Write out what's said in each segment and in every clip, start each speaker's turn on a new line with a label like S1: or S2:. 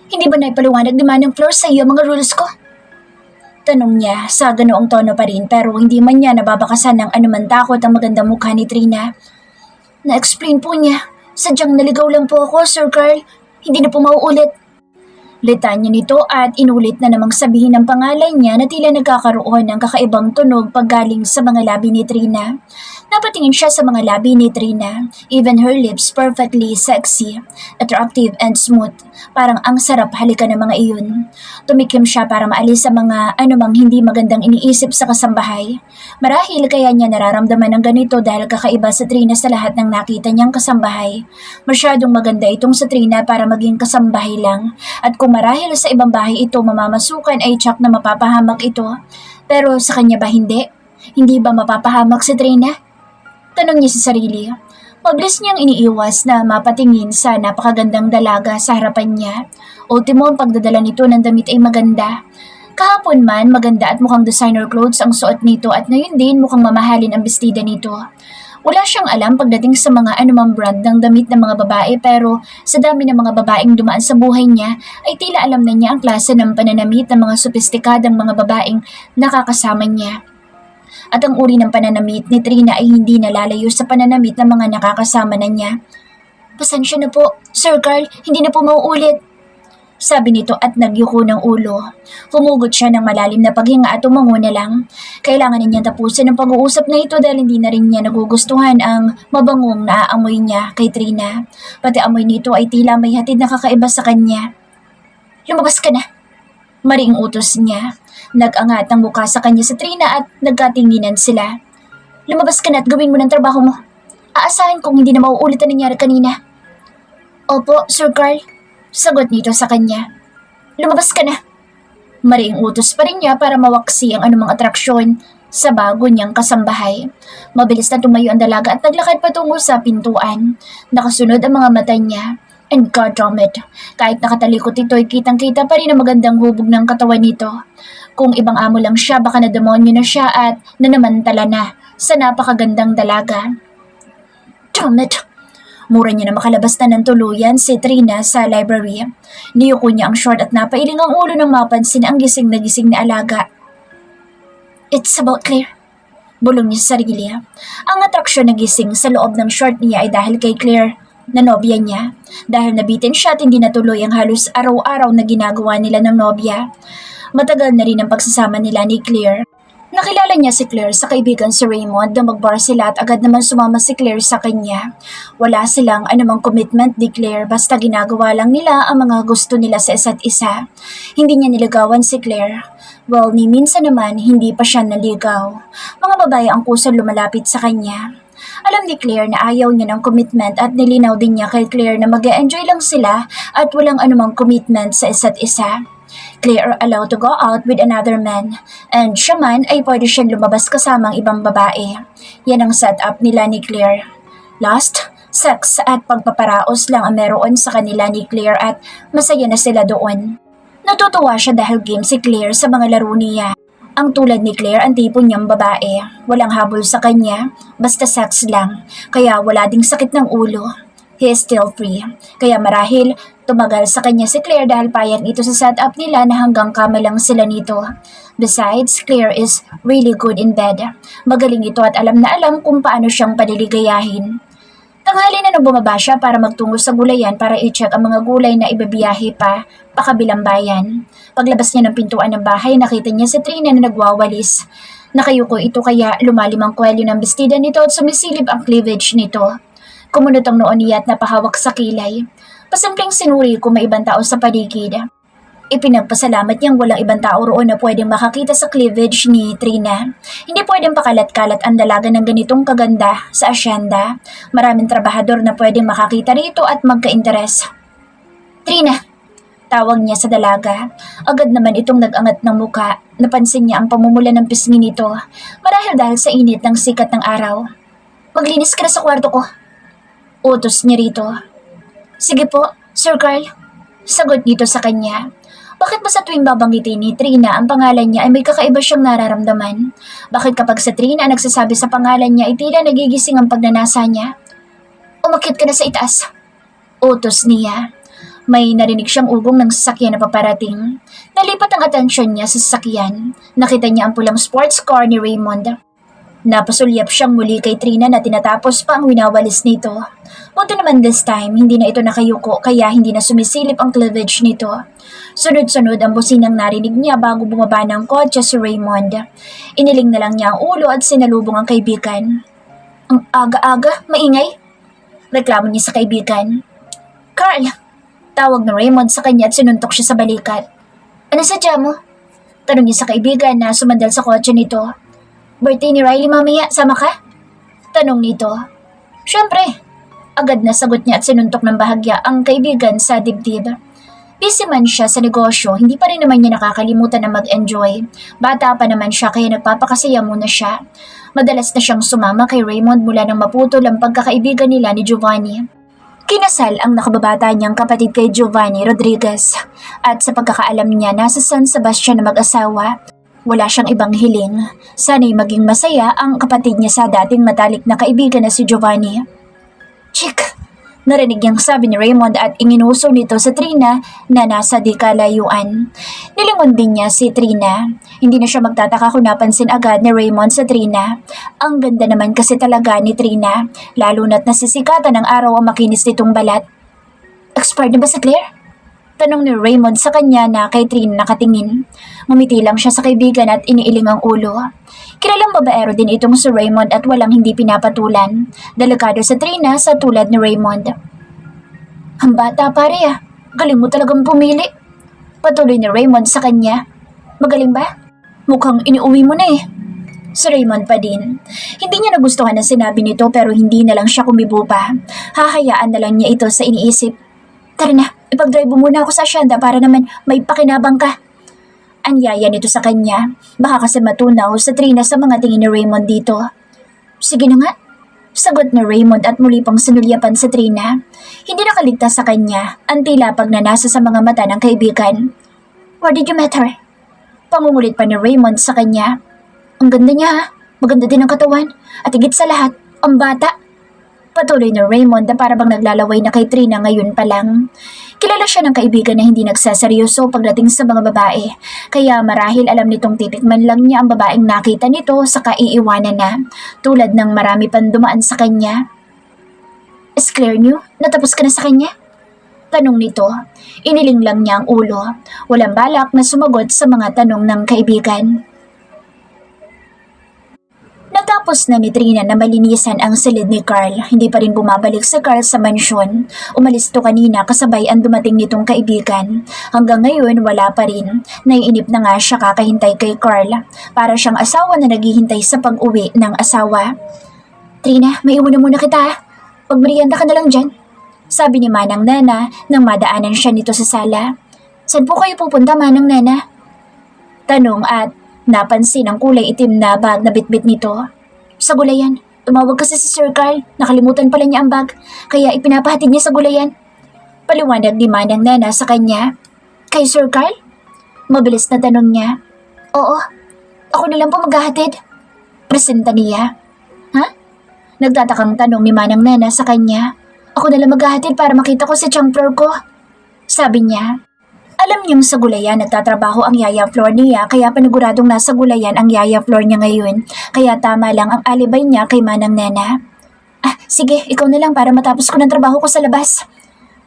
S1: Hindi ba naipaliwanag ni Manang Flor sa iyo ang mga rules ko? Tanong niya sa ganoong tono pa rin pero hindi man niya nababakasan ng anuman takot ang magandang mukha ni Trina. Na-explain po niya. Sadyang naligaw lang po ako, Sir Carl. Hindi na po mauulit. Litanya nito at inulit na namang sabihin ng pangalan niya na tila nagkakaroon ng kakaibang tunog paggaling sa mga labi ni Trina. Napatingin siya sa mga labi ni Trina, even her lips perfectly sexy, attractive and smooth. Parang ang sarap halikan ng mga iyon. Tumikim siya para maalis sa mga anumang hindi magandang iniisip sa kasambahay. Marahil kaya niya nararamdaman ng ganito dahil kakaiba sa Trina sa lahat ng nakita niyang kasambahay. Masyadong maganda itong sa Trina para maging kasambahay lang. At kung marahil sa ibang bahay ito mamamasukan ay tsak na mapapahamak ito. Pero sa kanya ba hindi? Hindi ba mapapahamak si Trina? Tanong niya sa sarili. Mabilis niyang iniiwas na mapatingin sa napakagandang dalaga sa harapan niya. Ultimo ang pagdadala nito ng damit ay maganda. Kahapon man maganda at mukhang designer clothes ang suot nito at ngayon din mukhang mamahalin ang bestida nito. Wala siyang alam pagdating sa mga anumang brand ng damit ng mga babae pero sa dami ng mga babaeng dumaan sa buhay niya ay tila alam na niya ang klase ng pananamit ng mga sopistikadang mga babaeng nakakasama niya. At ang uri ng pananamit ni Trina ay hindi nalalayo sa pananamit ng mga nakakasama na niya. Pasensya na po, Sir Carl, hindi na po mauulit. Sabi nito at nagyuko ng ulo. Humugot siya ng malalim na paghinga at tumango na lang. Kailangan na niya tapusin ang pag-uusap na ito dahil hindi na rin niya nagugustuhan ang mabangong naaamoy niya kay Trina. Pati amoy nito ay tila may hatid na kakaiba sa kanya. Lumabas ka na. Maring utos niya. Nag-angat ang mukha sa kanya sa Trina at nagkatinginan sila. Lumabas ka na at gawin mo ng trabaho mo. Aasahan kung hindi na mauulit ang nangyari kanina. Opo, Sir Carl. Sagot nito sa kanya. Lumabas ka na. Maring utos pa rin niya para mawaksi ang anumang atraksyon sa bago niyang kasambahay. Mabilis na tumayo ang dalaga at naglakad patungo sa pintuan. Nakasunod ang mga mata niya. And God damn it, kahit nakatalikot ito ay kitang-kita pa rin ang magandang hubog ng katawan nito. Kung ibang amo lang siya, baka na demonyo na siya at nanamantala na sa napakagandang dalaga. Damn it! Mura niya na makalabas na ng tuluyan si Trina sa library. Niyuko niya ang short at napailing ang ulo nang mapansin ang gising na gising ni Alaga. It's about Claire. Bulong niya sa sarili. Ang atraksyon na gising sa loob ng short niya ay dahil kay Claire na nobya niya. Dahil nabitin siya at hindi natuloy ang halos araw-araw na ginagawa nila ng nobya. Matagal na rin ang pagsasama nila ni Claire. Nakilala niya si Claire sa kaibigan si Raymond na magbar sila at agad naman sumama si Claire sa kanya. Wala silang anumang commitment ni Claire basta ginagawa lang nila ang mga gusto nila sa isa't isa. Hindi niya niligawan si Claire. Well, ni minsan naman hindi pa siya naligaw. Mga babae ang kusang lumalapit sa kanya. Alam ni Claire na ayaw niya ng commitment at nilinaw din niya kay Claire na mag-e-enjoy lang sila at walang anumang commitment sa isa't isa. Claire are allowed to go out with another man and siya man ay pwede siyang lumabas kasama ang ibang babae. Yan ang setup nila ni Claire. Lust, sex at pagpaparaos lang ang meron sa kanila ni Claire at masaya na sila doon. Natutuwa siya dahil game si Claire sa mga laro niya. Ang tulad ni Claire ang tipo niyang babae. Walang habol sa kanya, basta sex lang. Kaya wala ding sakit ng ulo. He is still free. Kaya marahil tumagal sa kanya si Claire dahil payag ito sa setup nila na hanggang kama lang sila nito. Besides, Claire is really good in bed. Magaling ito at alam na alam kung paano siyang paliligayahin. Tanghali na nang bumaba siya para magtungo sa gulayan para i-check ang mga gulay na ibabiyahe pa pakabilang bayan. Paglabas niya ng pintuan ng bahay, nakita niya si Trina na nagwawalis. Nakayuko ito kaya lumalim ang kwelyo ng bestida nito at sumisilip ang cleavage nito. Kumunot ang noon niya at napahawak sa kilay. Pasimpleng sinuri kung may ibang tao sa paligid. Ipinagpasalamat niyang walang ibang tao roon na pwedeng makakita sa cleavage ni Trina. Hindi pwedeng pakalat-kalat ang dalaga ng ganitong kaganda sa asyenda. Maraming trabahador na pwedeng makakita rito at magka-interes. Trina! Tawag niya sa dalaga. Agad naman itong nag-angat ng muka. Napansin niya ang pamumula ng pisngi nito. Marahil dahil sa init ng sikat ng araw. Maglinis ka na sa kwarto ko. Utos niya rito. Sige po, Sir Carl. Sagot dito sa kanya. Bakit ba sa tuwing babanggitin ni Trina ang pangalan niya ay may kakaiba siyang nararamdaman? Bakit kapag sa Trina ang nagsasabi sa pangalan niya ay tila nagigising ang pagnanasa niya? Umakyat ka na sa itaas. Utos niya. May narinig siyang ugong ng sasakyan na paparating. Nalipat ang atensyon niya sa sasakyan. Nakita niya ang pulang sports car ni Raymond. Napasulyap siyang muli kay Trina na tinatapos pa ang winawalis nito. Buti naman this time, hindi na ito nakayuko kaya hindi na sumisilip ang cleavage nito. Sunod-sunod ang businang narinig niya bago bumaba ng kotse si Raymond. Iniling na lang niya ang ulo at sinalubong ang kaibigan. Ang aga-aga, maingay. Reklamo niya sa kaibigan. Carl! Tawag ng Raymond sa kanya at sinuntok siya sa balikat. Ano sadya mo? Tanong niya sa kaibigan na sumandal sa kotse nito. Birthday ni Riley mamaya, sama ka? Tanong nito. Siyempre. Agad na sagot niya at sinuntok ng bahagya ang kaibigan sa dibdib. Busy man siya sa negosyo, hindi pa rin naman niya nakakalimutan na mag-enjoy. Bata pa naman siya kaya nagpapakasaya muna siya. Madalas na siyang sumama kay Raymond mula nang maputol ang pagkakaibigan nila ni Giovanni. Kinasal ang nakababata niyang kapatid kay Giovanni Rodriguez at sa pagkakaalam niya nasa San Sebastian na mag-asawa. Wala siyang ibang hiling. Sana'y maging masaya ang kapatid niya sa dating matalik na kaibigan na si Giovanni. Chick! Narinig niyang sabi ni Raymond at inginuso nito sa Trina na nasa di kalayuan. Nilingon din niya si Trina. Hindi na siya magtataka kung napansin agad ni Raymond sa Trina. Ang ganda naman kasi talaga ni Trina, lalo na't nasisikatan ng araw ang makinis nitong balat. Expired na ba si Claire? Tanong ni Raymond sa kanya na kay Trina nakatingin. Ngumiti lang siya sa kaibigan at iniiling ang ulo. Kilalang babaero din itong si Raymond at walang hindi pinapatulan. Delikado sa Trina sa tulad ni Raymond. Ang bata pare ah, galing mo talagang pumili. Patuloy ni Raymond sa kanya. Magaling ba? Mukhang iniuwi mo na eh. Si Raymond pa din. Hindi niya nagustuhan ang sinabi nito pero hindi na lang siya kumibo pa. Hahayaan na lang niya ito sa iniisip. Tara na, ipag-drive mo muna ako sa asyenda para naman may pakinabang ka. Anyaya nito sa kanya. Baka kasi matunaw sa Trina sa mga tingin ni Raymond dito. Sige na nga. Sagot ni Raymond at muli pang sinulyapan sa Trina. Hindi nakaligtas sa kanya ang tila pag nanasa sa mga mata ng kaibigan. Where did you meet her? Pangungulit pa ni Raymond sa kanya. Ang ganda niya ha. Maganda din ang katawan. At higit sa lahat, ang bata. Patuloy ni Raymond na para bang naglalaway na kay Trina ngayon pa lang. Kilala siya ng kaibigan na hindi nagsaseryoso pagdating sa mga babae, kaya marahil alam nitong titikman lang niya ang babaeng nakita nito sa kaiiwanan na, tulad ng marami pang dumaan sa kanya. Is Claire new? Natapos ka na sa kanya? Tanong nito. Iniling lang niya ang ulo. Walang balak na sumagot sa mga tanong ng kaibigan. Natapos na ni Trina na malinisan ang silid ni Carl, hindi pa rin bumabalik si Carl sa mansyon. Umalis to kanina kasabay ang dumating nitong kaibigan. Hanggang ngayon wala pa rin. Naiinip na nga siya kakahintay kay Carl. Para siyang asawa na naghihintay sa pag-uwi ng asawa. Trina, may iwan na muna kita. Pagmerienda ka na lang dyan. Sabi ni Manang Nana nang madaanan siya nito sa sala. Saan po kayo pupunta, Manang Nana? Tanong at napansin ang kulay itim na bag na bitbit nito. Sa gulayan. Tumawag kasi si Sir Carl. Nakalimutan pala niya ang bag. Kaya ipinapahatid niya sa gulayan. Paliwanag ni Manang Nana sa kanya. Kay Sir Carl? Mabilis na tanong niya. Oo. Ako na lang po maghahatid. Presenta niya. Ha? Nagtatakang tanong ni Manang Nana sa kanya. Ako na lang maghahatid para makita ko si Chang Flor ko. Sabi niya. Alam niyang sa gulayan nagtatrabaho ang yaya Flor niya kaya paniguradong nasa gulayan ang yaya Flor niya ngayon. Kaya tama lang ang alibay niya kay Manang Nana. Ah, sige, ikaw na lang para matapos ko ng trabaho ko sa labas.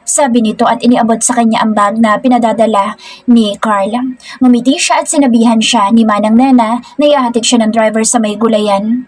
S1: Sabi nito at iniabot sa kanya ang bag na pinadadala ni Carl. Ngumiti siya at sinabihan siya ni Manang Nana na ihahatid siya ng driver sa may gulayan.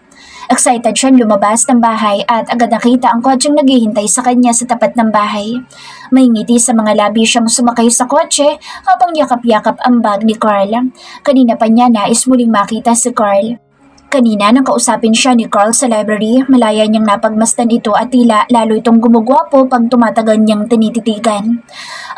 S1: Excited siyang lumabas ng bahay at agad nakita ang kotseng naghihintay sa kanya sa tapat ng bahay. May ngiti sa mga labi siyang sumakay sa kotse habang yakap-yakap ang bag ni Carl. Kanina pa niya nais muling makita si Carl. Kanina nang kausapin siya ni Carl sa library, malaya niyang napagmasdan ito at tila lalo itong gumugwapo pag tumatagal niyang tinititigan.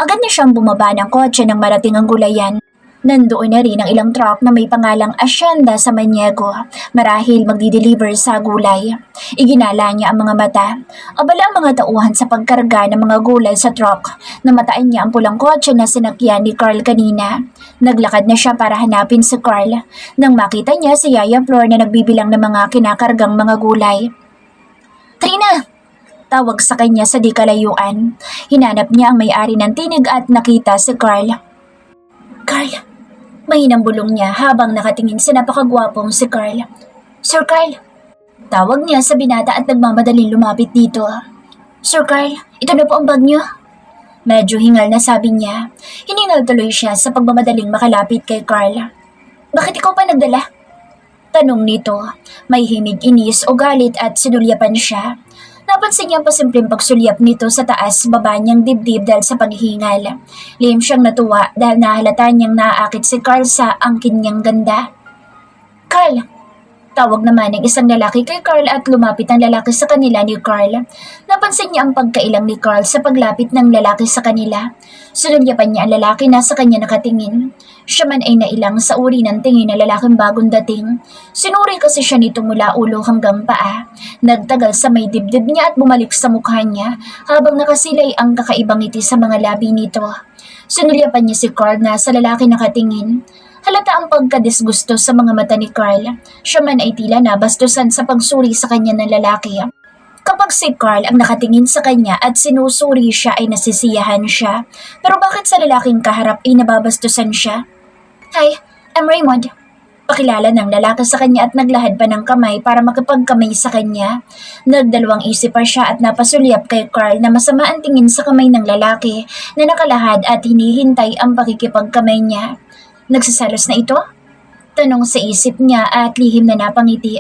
S1: Agad na siyang bumaba ng kotse nang marating ang gulayan. Nandoon na rin ang ilang truck na may pangalang Asyenda sa Maniego, marahil magdi-deliver sa gulay. Iginala niya ang mga mata. Abala ang mga tauhan sa pagkarga ng mga gulay sa truck. Namataan niya ang pulang kotse na sinakyan ni Carl kanina. Naglakad na siya para hanapin si Carl. Nang makita niya si Yaya Flor na nagbibilang ng mga kinakargang mga gulay. Trina! tawag sa kanya sa di kalayuan. Hinanap niya ang may-ari ng tinig at nakita si Carl. Carl, mahinang bulong niya habang nakatingin sa napakagwapong si Carl. Sir Carl, tawag niya sa binata at nagmamadaling lumapit dito. Sir Carl, ito na po ang bag niyo. Medyo hingal na sabi niya. Hiningal tuloy siya sa pagmamadaling makalapit kay Carl. Bakit ikaw pa nagdala? Tanong nito, may himig inis o galit at sinulyapan siya. Napansin niya ang pasimpleng pagsulyap nito sa taas-baba niyang dibdib dahil sa paghihingal. Lihim siyang natuwa dahil nahalata niyang naaakit si Carl sa angkin niyang ganda. Carl! Tawag naman ng isang lalaki kay Carl at lumapit ang lalaki sa kanila ni Carl. Napansin niya ang pagkailang ni Carl sa paglapit ng lalaki sa kanila. Sinulyapan niya ang lalaki na sa kanya nakatingin. Siya man ay nailang sa uri ng tingin na lalaking bagong dating. Sinuri kasi siya nito mula ulo hanggang paa. Nagtagal sa may dibdib niya at bumalik sa mukha niya habang nakasilay ang kakaibang ngiti sa mga labi nito. Sinulyapan niya si Carl na sa lalaki nakatingin. Halata ang pagkadisgusto sa mga mata ni Carl. Siya man ay tila nabastusan sa pagsuri sa kanya ng lalaki. Kapag si Carl ang nakatingin sa kanya at sinusuri siya ay nasisiyahan siya. Pero bakit sa lalaking kaharap ay nababastusan siya? Hi, I'm Raymond. Pakilala ng lalaki sa kanya at naglahad pa ng kamay para makipagkamay sa kanya. Nagdalawang isip pa siya at napasulyap kay Carl na masama ang tingin sa kamay ng lalaki na nakalahad at hinihintay ang pakikipagkamay niya. Nagsasalos na ito? Tanong sa isip niya at lihim na napangiti.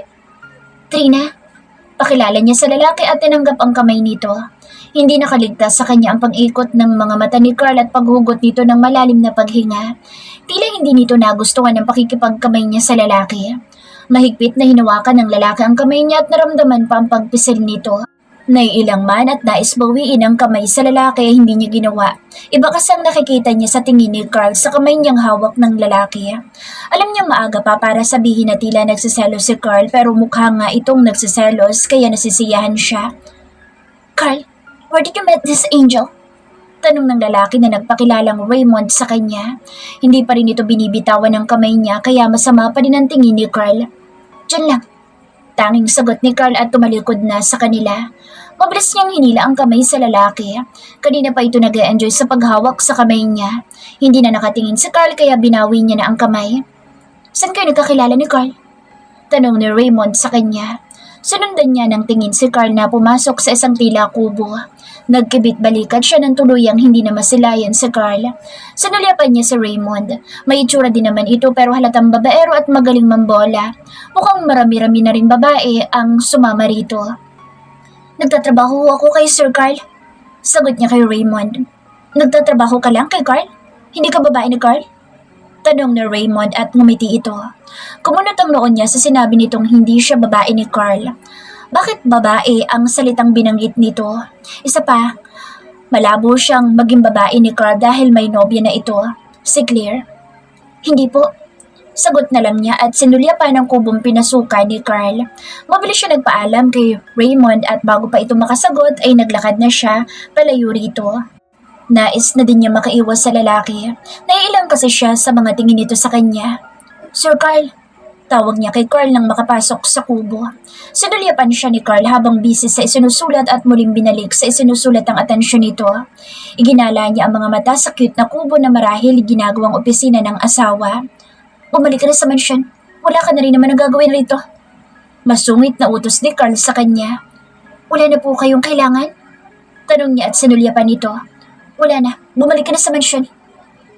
S1: Trina, pakilala niya sa lalaki at tinanggap ang kamay nito. Hindi nakaligtas sa kanya ang pag-ikot ng mga mata ni Carl at paghugot nito ng malalim na paghinga. Tila hindi nito nagustuhan ang pakikipagkamay niya sa lalaki. Mahigpit na hinawakan ng lalaki ang kamay niya at naramdaman pa ang pagpisil nito. Naiilang man at nais bawiin ang kamay sa lalaki ay hindi niya ginawa. Iba kasang nakikita niya sa tingin ni Carl sa kamay niyang hawak ng lalaki. Alam niyang maaga pa para sabihin na tila nagsiselos si Carl pero mukha nga itong nagsiselos kaya nasisiyahan siya. Carl, where did you meet this angel? Tanong ng lalaki na nagpakilalang Raymond sa kanya. Hindi pa rin ito binibitawan ng kamay niya kaya masama pa rin ang tingin ni Carl. Diyan lang. Tanging sagot ni Carl at tumalikod na sa kanila. Mabilis niyang hinila ang kamay sa lalaki. Kanina pa ito nag-e-enjoy sa paghawak sa kamay niya. Hindi na nakatingin si Carl kaya binawi niya na ang kamay. Saan kayo nagkakilala ni Carl? Tanong ni Raymond sa kanya. Sunundan niya ng tingin si Carl na pumasok sa isang tila kubo. Nagkibit-balikat siya ng tuluyang hindi na masilayan si Carl. Sinulyapan niya si Raymond. May itsura din naman ito pero halatang babaero at magaling mambola. Mukhang marami-rami na rin babae ang sumama rito. Nagtatrabaho ako kay Sir Carl. Sagot niya kay Raymond. Nagtatrabaho ka lang kay Carl? Hindi ka babae ni Carl? Tanong ni Raymond at ngumiti ito. Kumunot ang noon niya sa sinabi nitong hindi siya babae ni Carl. Bakit babae ang salitang binanggit nito? Isa pa, malabo siyang maging babae ni Carl dahil may nobya na ito, si Claire. Hindi po. Sagot na lang niya at sinulyapan ng kubong pinasukan ni Carl. Mabilis siya nagpaalam kay Raymond at bago pa ito makasagot ay naglakad na siya palayo rito. Nais na din niya makaiwas sa lalaki. Naiilang kasi siya sa mga tingin nito sa kanya. Sir Carl, tawag niya kay Carl nang makapasok sa kubo. Sinulyapan siya ni Carl habang busy sa isinusulat at muling binalik sa isinusulat ang atensyon nito. Iginala niya ang mga mata sa cute na kubo na marahil ginagawang opisina ng asawa. Bumalik ka na sa mansyon. Wala ka na rin naman ang gagawin rito. Masungit na utos ni Carl sa kanya. Wala na po kayong kailangan? Tanong niya at sinulyapan nito. Wala na. Bumalik ka na sa mansyon.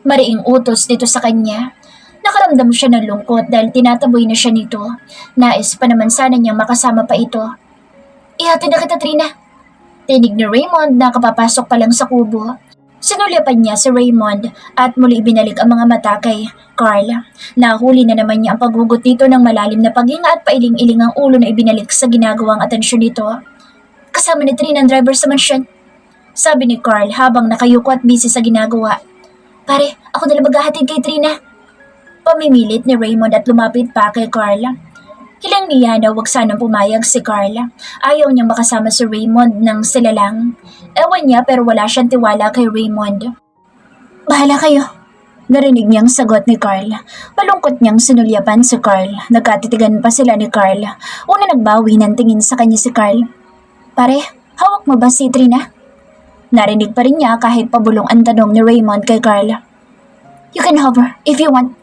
S1: Mariing utos nito sa kanya. Nakaramdam siya ng lungkot dahil tinataboy na siya nito. Nais pa naman sana niyang makasama pa ito. Ihatid na kita, Trina. Tinig ni Raymond na kapapasok pa lang sa kubo. Sinulyapan niya si Raymond at muli ibinalik ang mga mata kay Carl. Nahuli na naman niya ang paghugot nito ng malalim na paghinga at pailing-iling ang ulo na ibinalik sa ginagawang atensyon nito. Kasama ni Trina ang driver sa mansyon. Sabi ni Carl habang nakayuko at busy sa ginagawa. Pare, ako na lang maghahatid kay Trina. Pamimilit ni Raymond at lumapit pa kay Carl. Hilang niya na huwag sanang pumayag si Carl. Ayaw niyang makasama si Raymond nang sila lang. Ewan niya pero wala siyang tiwala kay Raymond. Bahala kayo. Narinig niyang sagot ni Carl. Malungkot niyang sinulyapan si Carl. Nagkatitigan pa sila ni Carl. Una nagbawi ng tingin sa kanya si Carl. Pare, Hawak mo ba si Trina? Narinig pa rin niya kahit pabulong ang tanong ni Raymond kay Carl. You can have her if you want.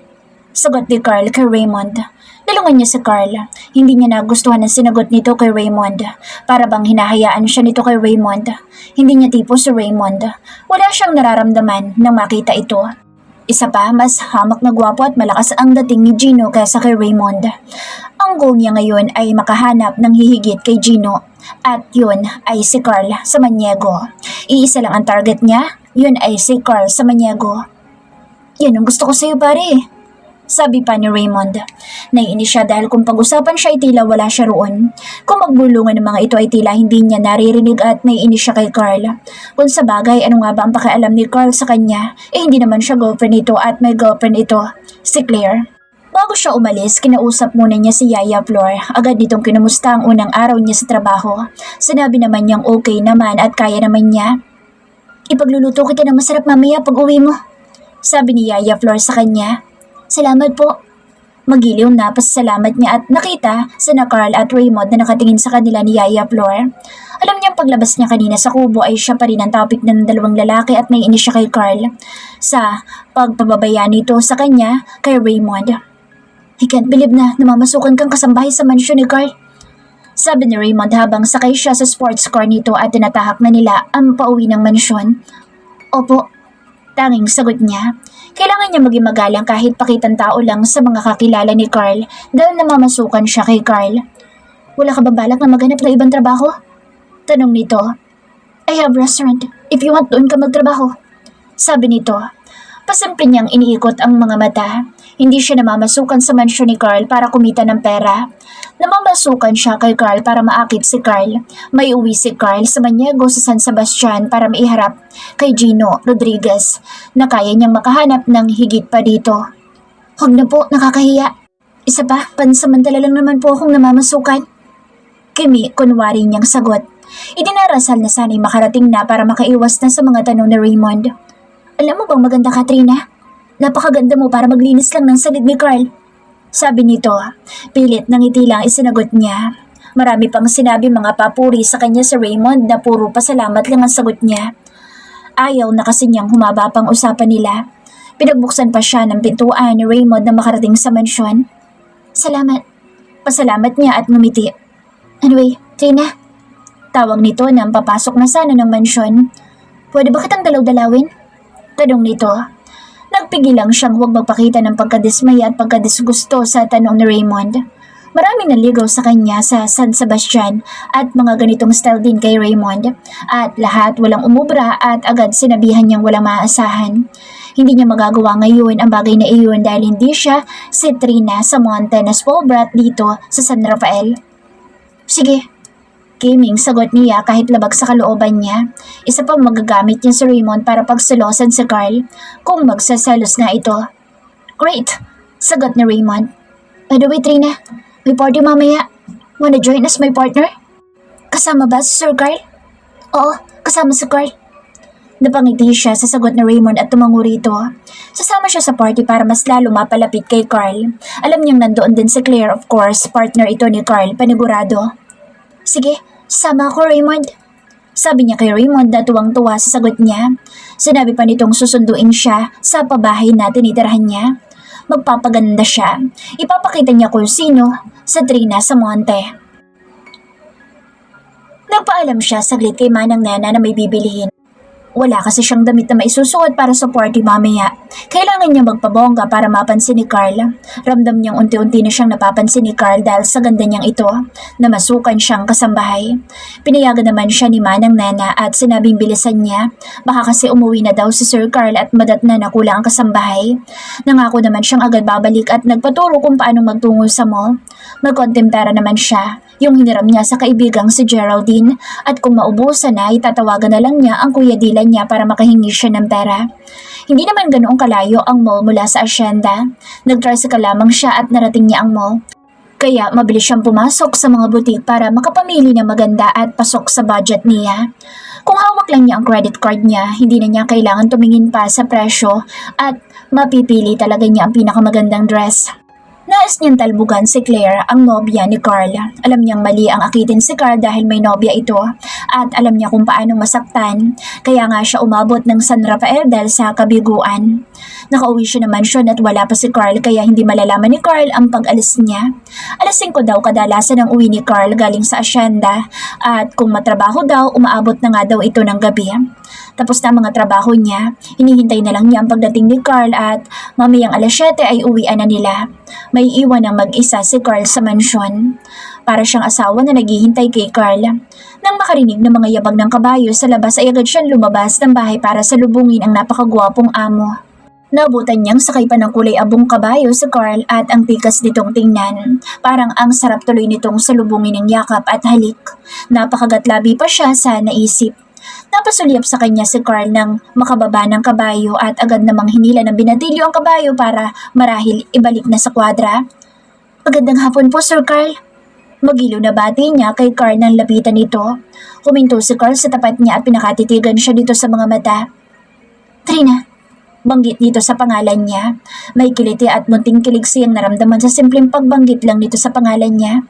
S1: Sagot ni Carl kay Raymond. Nalungan niya si Carl. Hindi niya nagustuhan ang sinagot nito kay Raymond. Para bang hinahayaan siya nito kay Raymond. Hindi niya tipo si Raymond. Wala siyang nararamdaman nang makita ito. Isa pa, mas hamak na gwapo at malakas ang dating ni Gino kaysa kay Raymond. Ang goal niya ngayon ay makahanap ng hihigit kay Gino. At yun ay si Carl Samaniego. Iisa lang ang target niya, yun ay si Carl Samaniego. Yan ang gusto ko sa'yo pare. Sabi pa ni Raymond. Naiinis siya dahil kung pag-usapan siya ay tila wala siya roon. Kung magbulungan ng mga ito ay tila hindi niya naririnig at naiinis siya kay Carl. Kung sa bagay, ano nga ba ang pakialam ni Carl sa kanya? Hindi naman siya girlfriend ito at may girlfriend ito, si Claire. Bago siya umalis, kinausap muna niya si Yaya Flor. Agad nitong kinumusta ang unang araw niya sa trabaho. Sinabi naman niyang okay naman at kaya naman niya. Ipagluluto kita ng masarap mamaya pag uwi mo. Sabi ni Yaya Flor sa kanya. Salamat po. Magiliw na pasasalamat niya at nakita sina Carl at Raymond na nakatingin sa kanila ni Yaya Flor. Alam niyang paglabas niya kanina sa kubo ay siya pa rin ang topic ng dalawang lalaki at naiinis siya kay Carl sa pagpababaya nito sa kanya kay Raymond. I can't believe na namamasukan kang kasambahay sa mansyon ni Carl. Sabi ni Raymond habang sakay siya sa sports car nito at tinatahak na nila ang pauwi ng mansyon. Opo, tanging sagot niya. Kailangan niya maging magalang kahit pakitang tao lang sa mga kakilala ni Carl dahil namamasukan siya kay Carl. Wala ka ba balak na maghanap ng ibang trabaho? Tanong nito. I have restaurant. If you want, doon ka magtrabaho. Sabi nito. Pasimple niyang iniikot ang mga mata. Hindi siya namamasukan sa mansyon ni Carl para kumita ng pera. Namamasukan siya kay Carl para maakit si Carl. May uwi si Carl sa Maniego sa San Sebastian para maiharap kay Gino Rodriguez na kaya niyang makahanap ng higit pa dito. Huwag na po, nakakahiya. Isa pa, pansamantala lang naman po akong namamasukan. Kimi, kunwari niyang sagot. Idinarasal na sana'y makarating na para makaiwas na sa mga tanong ni Raymond. Alam mo bang maganda, Katrina? Napakaganda mo para maglinis lang ng salid ni Carl. Sabi nito, pilit ng ngiti lang isinagot niya. Marami pang sinabi mga papuri sa kanya si Raymond na puro pasalamat lang ang sagot niya. Ayaw na kasi niyang humaba pang usapan nila. Pinagbuksan pa siya ng pintuan ni Raymond na makarating sa mansyon. Salamat. Pasalamat niya at ngumiti. Anyway, Trina. Tawag nito nang papasok na sana ng mansyon. Pwede ba kitang dalaw-dalawin? Tanong nito. Nagpigil lang siyang huwag magpakita ng pagkadismaya at pagkadisgusto sa tanong ni Raymond. Maraming naligaw sa kanya sa San Sebastian at mga ganitong style din kay Raymond. At lahat walang umubra at agad sinabihan niyang walang maaasahan. Hindi niya magagawa ngayon ang bagay na iyon dahil hindi siya si Trina sa Monte na spoiled brat dito sa San Rafael. Sige. Gaming sagot niya kahit labag sa kalooban niya. Isa pang magagamit niya si Raymond para pagselosan si Carl kung magsaselos nga ito. Great! Sagot ni Raymond. By the way, Trina, may party mamaya. Wanna join as my partner? Kasama ba si Sir Carl? Oo, kasama si Carl. Napangiti siya sa sagot ni Raymond at tumango rito. Sasama siya sa party para mas lalo mapalapit kay Carl. Alam niyang nandoon din si Claire, of course, partner ito ni Carl, panigurado. Sige, sama ako, Raymond. Sabi niya kay Raymond na tuwang-tuwa sa sagot niya. Sinabi pa nitong susunduin siya sa pabahay na tinitirahan niya. Magpapaganda siya. Ipapakita niya kung sino sa Trina sa Monte. Nagpaalam siya saglit kay Manang Nena na may bibilihin. Wala kasi siyang damit na maisusuot para sa party mamaya. Kailangan niya magpabongga para mapansin ni Carl. Ramdam niyang unti-unti na siyang napapansin ni Carl dahil sa ganda niyang ito, na masukan siyang kasambahay. Pinayagan naman siya ni Manang Nana at sinabing bilisan niya. Baka kasi umuwi na daw si Sir Carl at madatna na kulang ang kasambahay. Nangako naman siyang agad babalik at nagpaturo kung paano magtungo sa mall. Magkonting pera naman siya, yung hiniram niya sa kaibigang si Geraldine, at kung maubusan na, itatawagan na lang niya ang Kuya Dylan niya para makahingi siya ng pera. Hindi naman ganoong kalayo ang mall mula sa asyenda. Nag-tricycle lamang siya at narating niya ang mall. Kaya mabilis siyang pumasok sa mga butik para makapamili ng maganda at pasok sa budget niya. Kung hawak lang niya ang credit card niya, hindi na niya kailangan tumingin pa sa presyo at mapipili talaga niya ang pinakamagandang dress. Nais niyang talbugan si Claire, ang nobya ni Carl. Alam niyang mali ang akitin si Carl dahil may nobya ito at alam niya kung paano masaktan. Kaya nga siya umabot ng San Rafael dahil sa kabiguan. Nakauwi siya ng mansyon at wala pa si Carl kaya hindi malalaman ni Carl ang pag-alis niya. Alas 5 daw kadalasan ang uwi ni Carl galing sa asyenda at kung matrabaho daw, umaabot na nga daw ito ng gabi. Tapos na ang mga trabaho niya, hinihintay na lang niya ang pagdating ni Carl at mamayang alas 7 ay uwian na nila. May iwan ng mag-isa si Carl sa mansyon. Para siyang asawa na naghihintay kay Carl. Nang makarinig ng mga yabag ng kabayo sa labas ay agad siyang lumabas ng bahay para salubungin ang napakagwapong amo. Nabutan niyang sakay pa ng kulay abong kabayo si Carl at ang tikas nitong tingnan. Parang ang sarap tuloy nitong salubungin ng yakap at halik. Napakagatlabi pa siya sa naisip. Napasulyap sa kanya si Carl nang makababa ng kabayo at agad namang hinila ng binatilyo ang kabayo para marahil ibalik na sa kwadra. Magandang hapon po, Sir Carl. Magilo na bati niya kay Carl nang lapitan nito. Huminto si Carl sa tapat niya at pinakatitigan siya dito sa mga mata. Trina, banggit dito sa pangalan niya. May kiliti at munting kilig siyang naramdaman sa simpleng pagbanggit lang nito sa pangalan niya.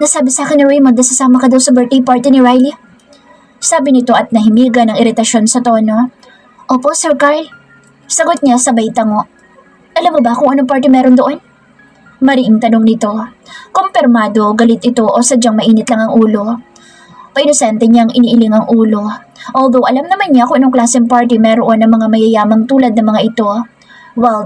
S1: Nasabi sa akin ni Raymond na sasama ka daw sa birthday party ni Riley. Sabi nito at nahimiga ng iritasyon sa tono. Opo, Sir Carl. Sagot niya sabay tango. Alam mo ba kung anong party meron doon? Mariing tanong nito. Kumpirmado, galit ito o sadyang mainit lang ang ulo. Painosente niyang iniiling ang ulo. Although alam naman niya kung anong klaseng party meron ng mga mayayamang tulad ng mga ito. Well,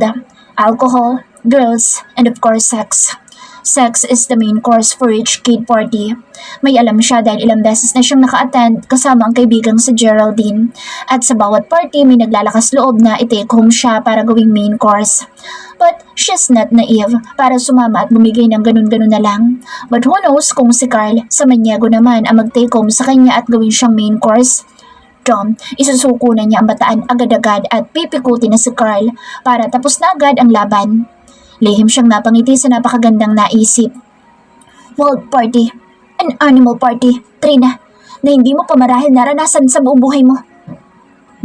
S1: alcohol, girls, and of course sex. Sex is the main course for each kid party. May alam siya dahil ilang beses na siyang naka-attend kasama ang kaibigang si Geraldine. At sa bawat party may naglalakas loob na i-take home siya para gawing main course. But she's not naive para sumama at bumigay ng ganun-ganun na lang. But who knows kung si Carl sa Maniego naman ang mag-take home sa kanya at gawin siyang main course. Tom, isusuko na niya ang bataan agad-agad at pipikutin na si Carl para tapos na agad ang laban. Lihim siyang napangiti sa napakagandang naisip. Wild party, an animal party, Trina, na hindi mo pa marahil naranasan sa buong buhay mo.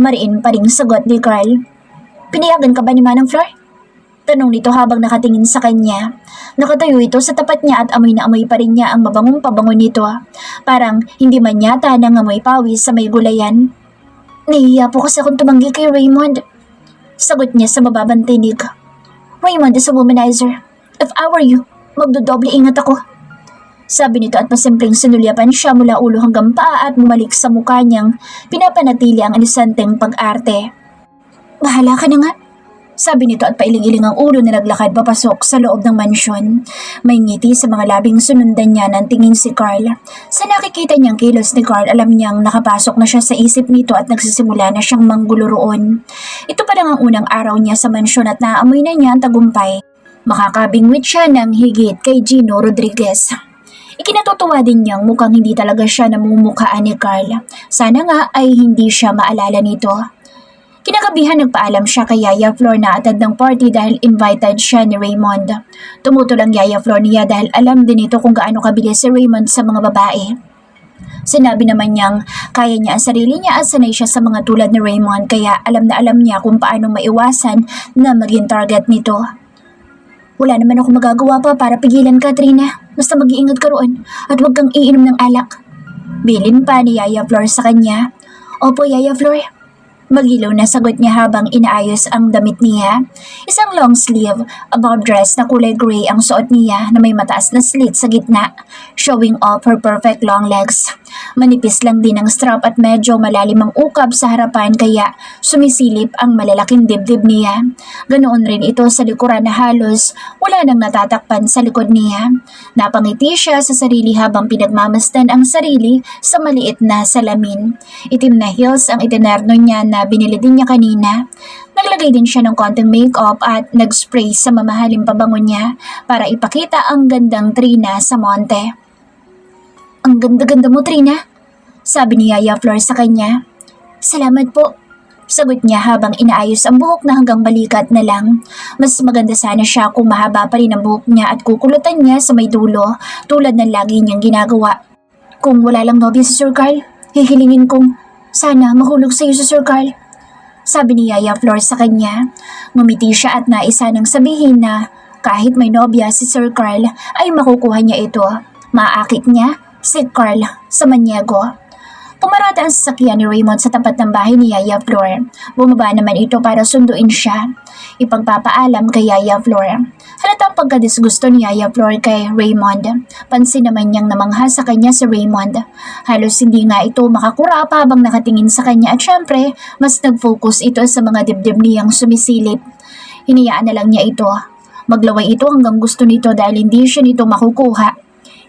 S1: Mariin pa ring sagot ni Carl. Pinayagan ka ba ni Manang Flor? Tanong nito habang nakatingin sa kanya. Nakatayo ito sa tapat niya at amoy na amoy pa rin niya ang mabangong pabango nito. Parang hindi man yata nangamoy pawis sa may gulayan. Nahihiya po kasi akong tumanggi kay Raymond. Sagot niya sa mababang tinig. Raymond is a womanizer. If I were you, magdodoble ingat ako. Sabi nito at pasimpleng sinulyapan siya mula ulo hanggang paa at bumalik sa mukha niyang pinapanatili ang inisanteng pag-arte. Bahala ka na nga. Sabi nito at pailing-iling ang ulo na naglakad papasok sa loob ng mansyon. May ngiti sa mga labing sunundan niya ng tingin si Carl. Sa nakikita niyang kilos ni Carl, alam niyang nakapasok na siya sa isip nito at nagsisimula na siyang manggulo roon. Ito pa lang ang unang araw niya sa mansyon at naamoy na niya ang tagumpay. Makakabingwit siya ng higit kay Gino Rodriguez. Ikinatutuwa din niyang mukhang hindi talaga siya namumukhaan ni Carl. Sana nga ay hindi siya maalala nito. Kinagabihan nagpaalam siya kay Yaya Flor na atad ng party dahil invited siya ni Raymond. Tumutol ang Yaya Flor niya dahil alam din ito kung gaano kabilis si Raymond sa mga babae. Sinabi naman niyang kaya niya ang sarili niya at sanay siya sa mga tulad ni Raymond kaya alam na alam niya kung paano maiwasan na maging target nito. Wala naman ako magagawa pa para pigilan ka, Trina. Basta mag-iingat ka roon at huwag kang iinom ng alak. Bilin pa ni Yaya Flor sa kanya. Opo, Yaya Flor. Magilaw na sagot niya habang inaayos ang damit niya. Isang long sleeve, above dress na kulay gray ang suot niya na may mataas na slit sa gitna, showing off her perfect long legs. Manipis lang din ang strap at medyo malalim ang ukab sa harapan kaya sumisilip ang malalaking dibdib niya. Ganoon rin ito sa likuran na halos wala nang natatakpan sa likod niya. Napangiti siya sa sarili habang pinagmamasdan ang sarili sa maliit na salamin. Itim na heels ang itinerno niya na binili din niya kanina. Naglagay din siya ng konting makeup at nag-spray sa mamahaling pabango niya para ipakita ang gandang Trina sa monte. Ang ganda-ganda mo, Trina, sabi ni Yaya Flor sa kanya. Salamat po, sagot niya habang inaayos ang buhok na hanggang balikat na lang. Mas maganda sana siya kung mahaba pa rin ang buhok niya at kukulutan niya sa may dulo tulad ng lagi niyang ginagawa. Kung wala lang nobya si Sir Carl, hihilingin kong sana mahulog sa iyo si Sir Carl, sabi ni Yaya Flor sa kanya. Ngumiti siya at naisa nang sabihin na Kahit may nobya si Sir Carl ay makukuha niya ito. Maaakit niya si Carl sa Maniego. Pumarada ang sasakyan ni Raymond sa tapat ng bahay ni Yaya Flor. Bumaba naman ito para sunduin siya. Ipagpapaalam kay Yaya Flor. Halatang pagkadisgusto ni Yaya Flor kay Raymond. Pansin naman niyang namangha sa kanya si Raymond. Halos hindi nga ito makakurap habang nakatingin sa kanya at syempre mas nag-focus ito sa mga dibdib niyang sumisilip. Hinayaan na lang niya ito. Maglaway ito hanggang gusto nito dahil hindi siya nito makukuha.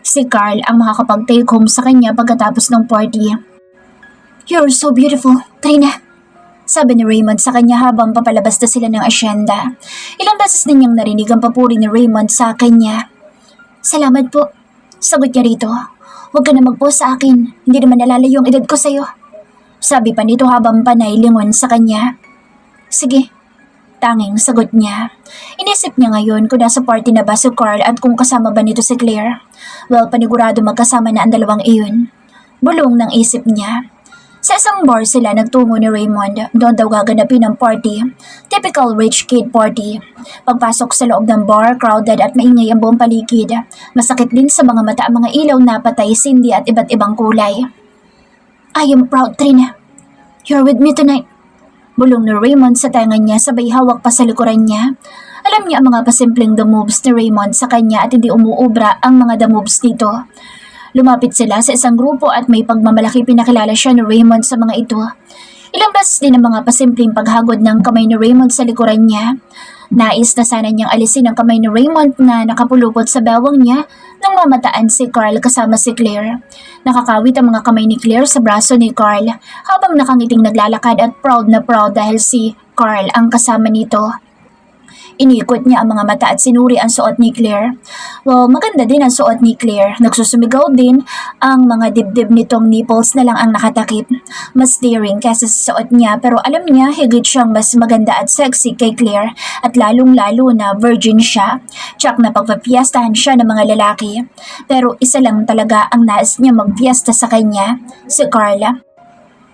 S1: Si Carl ang makakapag-take home sa kanya pagkatapos ng party. "You're so beautiful, Trina," sabi ni Raymond sa kanya habang papalabas na sila ng asyenda. Ilang beses din niyang narinig ang papuri ni Raymond sa kanya. "Salamat po," sagot niya rito. "Huwag ka na mag-post sa akin, hindi naman nalalayo ang edad ko sa'yo," sabi pa nito habang panay lingon sa kanya. "Sige," tanging sagot niya. Inisip niya ngayon kung nasa party na ba si Carl at kung kasama ba nito si Claire. Well, panigurado magkasama na ang dalawang iyon. Bulong ng isip niya. Sa isang bar sila nagtungo ni Raymond. Doon daw gaganapin ang party. Typical rich kid party. Pagpasok sa loob ng bar, crowded at maingay ang buong paligid. Masakit din sa mga mata ang mga ilaw na patay, sindi at iba't ibang kulay. "I am proud, Trina. You're with me tonight," bulong ni Raymond sa tenga niya sabay hawak pa sa likuran niya. Alam niya ang mga pasimpleng the moves ni Raymond sa kanya at hindi umuubra ang mga the moves nito. Lumapit sila sa isang grupo at may pagmamalaki pinakilala siya ni Raymond sa mga ito. Ilang beses din ang mga pasimpleng paghagod ng kamay ni Raymond sa likuran niya. Nais na sana niyang alisin ang kamay ni Raymond na nakapulupot sa bewang niya nang mamataan si Carl kasama si Claire. Nakakawit ang mga kamay ni Claire sa braso ni Carl habang nakangiting naglalakad at proud na proud dahil si Carl ang kasama nito. Inikot niya ang mga mata at sinuri ang suot ni Claire. Well, maganda din ang suot ni Claire. Nagsusumigaw din, ang mga dibdib nitong nipples na lang ang nakatakip. Mas daring kaysa sa suot niya pero alam niya higit siyang mas maganda at sexy kay Claire at lalong-lalo na virgin siya. Tsak na pagpapiyastahan siya ng mga lalaki. Pero isa lang talaga ang nais niya magpiyesta sa kanya, si Carla.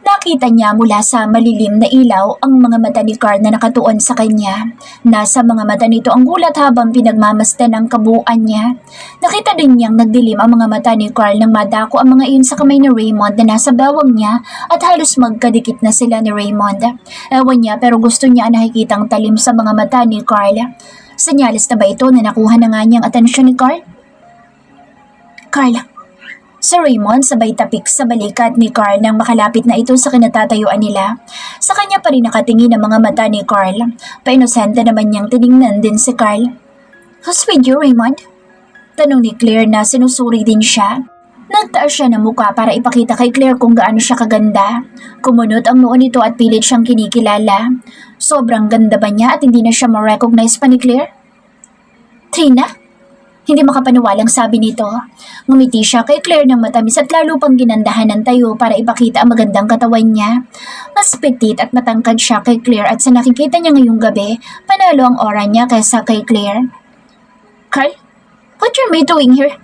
S1: Nakita niya mula sa malilim na ilaw ang mga mata ni Carl na nakatuon sa kanya. Nasa mga mata nito ang gulat habang pinagmamasdan ang kabuuan niya. Nakita din niyang nagdilim ang mga mata ni Carl nang madako ang mga iyon sa kamay ni Raymond na nasa bawang niya at halos magkadikit na sila ni Raymond. Ewan niya pero gusto niya ang nakikitang talim sa mga mata ni Carl. Senyales na ba ito na nakuha na nga niyang atensyon ni Carl? "Carl," si Raymond sabay tapik sa balikat ni Carl nang makalapit na ito sa kinatatayuan nila. Sa kanya pa rin nakatingin ang mga mata ni Carl. Painosente naman niyang tiningnan din si Carl. "Who's with you, Raymond?" tanong ni Claire na sinusuri din siya. Nagtaas siya ng muka para ipakita kay Claire kung gaano siya kaganda. Kumunot ang noo nito at pilit siyang kinikilala. Sobrang ganda ba niya at hindi na siya ma-recognize pa ni Claire? "Trina?" Hindi makapaniwalang sabi nito. Ngumiti siya kay Claire ng matamis at lalo pang ginandahan ng tayo para ipakita ang magandang katawan niya. Mas petit at matangkad siya kay Claire at sa nakikita niya ngayong gabi, panalo ang aura niya kaysa kay Claire. "Carl, what are you doing here?"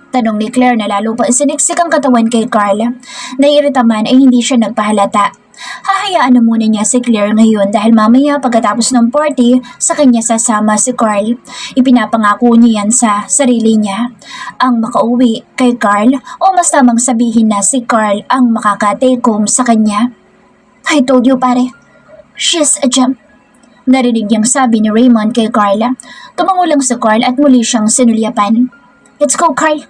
S1: tanong ni Claire na lalo pa siniksik ang katawan kay Carl. Naiirita man ay hindi siya nagpahalata. Hahayaan na muna niya si Claire ngayon dahil mamaya pagkatapos ng party, sa kanya sasama si Carl. Ipinapangako niya yan sa sarili niya. Ang makauwi kay Carl o mas tamang sabihin na si Carl ang makaka-take home sa kanya. "I told you pare, she's a gem," narinig niyang sabi ni Raymond kay Carl. Tumango lang si Carl at muli siyang sinulyapan. "Let's go, Carl."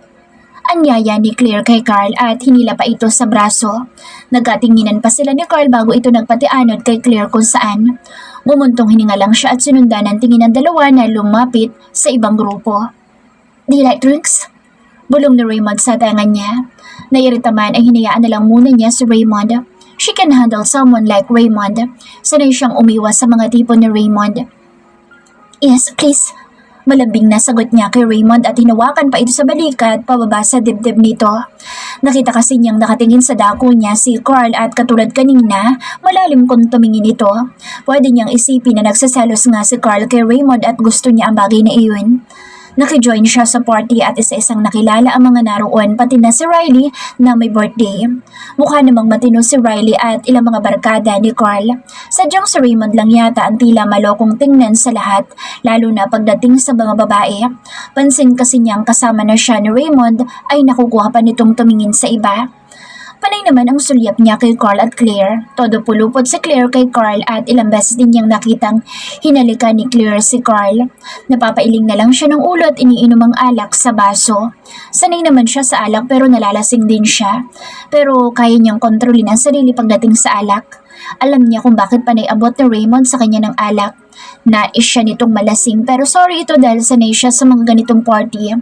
S1: Anyaya ni Claire kay Carl at hinila pa ito sa braso. Nagkatinginan pa sila ni Carl bago ito nagpatianod kay Claire kung saan. Bumuntong hininga lang siya at sinundan ng tingin ng dalawa na lumapit sa ibang grupo. "Do you like drinks?" bulong ni Raymond sa tenga niya. Nairita man ay hinayaan na lang muna niya si Raymond. She can handle someone like Raymond. Sanay siyang umiwas sa mga tipo ni Raymond. "Yes, please." Malambing na sagot niya kay Raymond at hinawakan pa ito sa balikat pababa sa dibdib nito. Nakita kasi niyang nakatingin sa dako niya si Carl at katulad kanina, malalim kung tumingin ito. Pwede niyang isipin na nagsaselos nga si Carl kay Raymond at gusto niya ang bagay na iyon. Nakijoin siya sa party at isa-isang nakilala ang mga naroon pati na si Riley na may birthday. Mukha namang matino si Riley at ilang mga barkada ni Carl. Sadyang si Raymond lang yata ang tila malokong tingnan sa lahat, lalo na pagdating sa mga babae. Pansin kasi niyang kasama na siya ni Raymond ay nakukuha pa nitong tumingin sa iba. Panay naman ang sulyap niya kay Carl at Claire. Todo pulupot si Claire kay Carl at ilang beses din niyang nakitang hinalika ni Claire si Carl. Napapailing na lang siya ng ulo at iniinom ang alak sa baso. Sanay naman siya sa alak pero nalalasing din siya. Pero kaya niyang kontrolin ang sarili pagdating sa alak. Alam niya kung bakit panay abot ni Raymond sa kanya ng alak. Nais siya nitong malasing pero sorry ito dahil sanay siya sa mga ganitong party.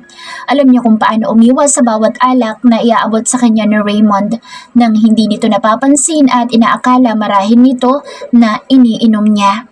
S1: Alam niya kung paano umiwas sa bawat alak na iaabot sa kanya ni Raymond nang hindi nito napapansin at inaakala marahil nito na iniinom niya.